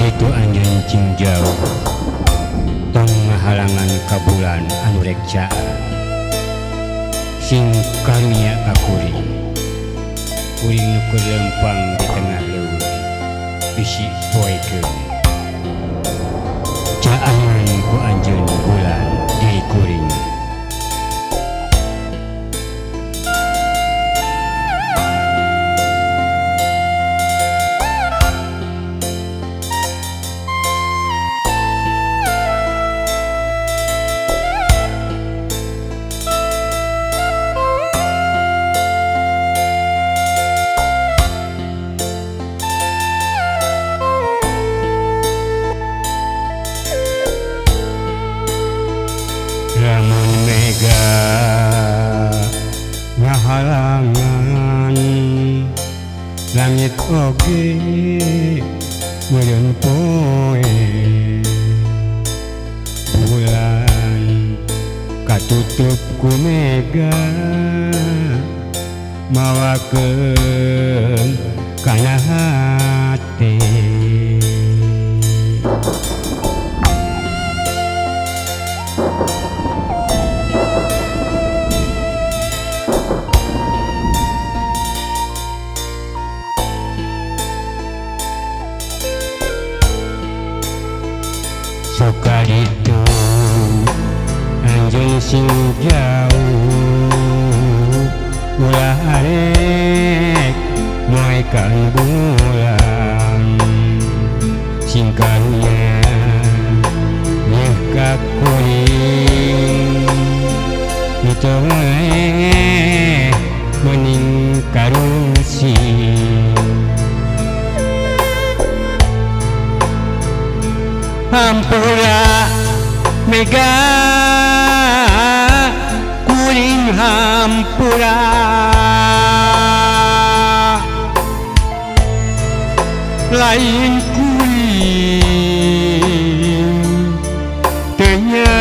Kaditu anjeun cing jauh tong ngahalangan ka bulan anu rek caan sing karunya ka kuring nu keur lempang di tengah leuweung bisi poekeun caangan ku anjeun bulan di kuring. Lamun mega ngahalangan langit oge meureun poe bulan katutup ku mega mawakeun kana hate. Kaditu anjeun sing jauh ulah arek moekan bulan sing karunya nyeh ka kuring nu teu meleh meuning karungsi. Hampura mega kuring hampura lain kuring teu nya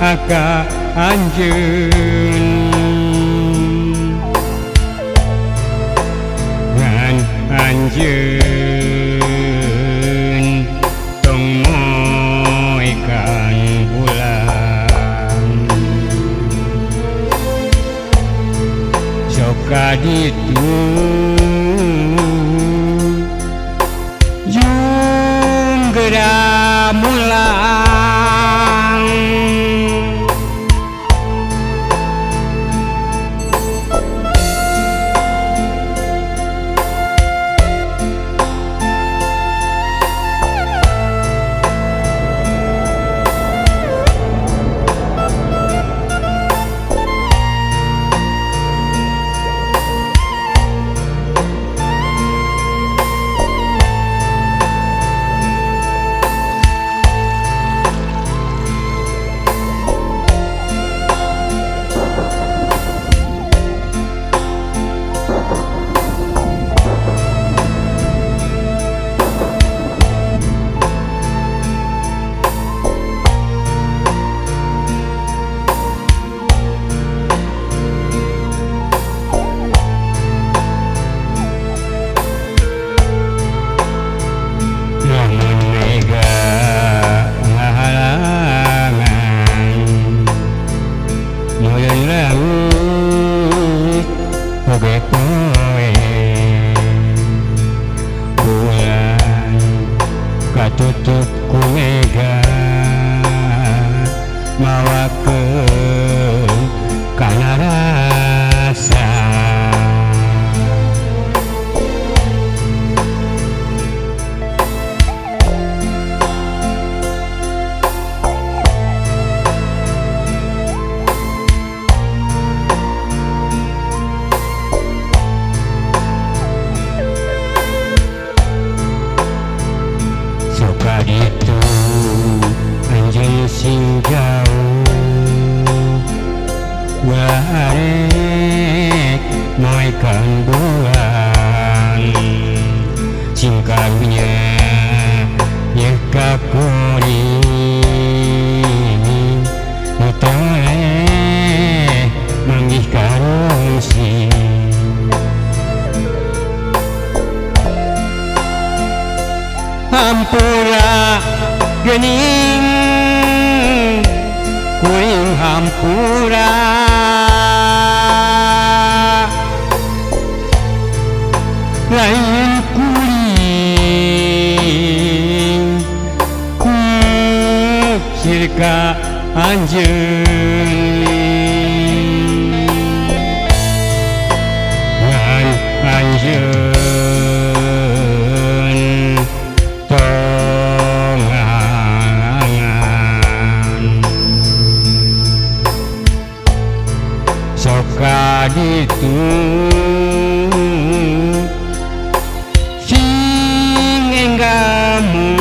aka anjeun ngan anjeun kaditu jung geura mulang bulan katutup ku mega mawakeun kana rasa. Kaditu anjeun sing jauh ulah arek moekan bulan sing karunya nyeh ka kuring nu teu meleh manggih karungsi. pura gening kuring hampura lain kuring sirka anjeun ngan anjeun tongangan sok kaditu sing enggamu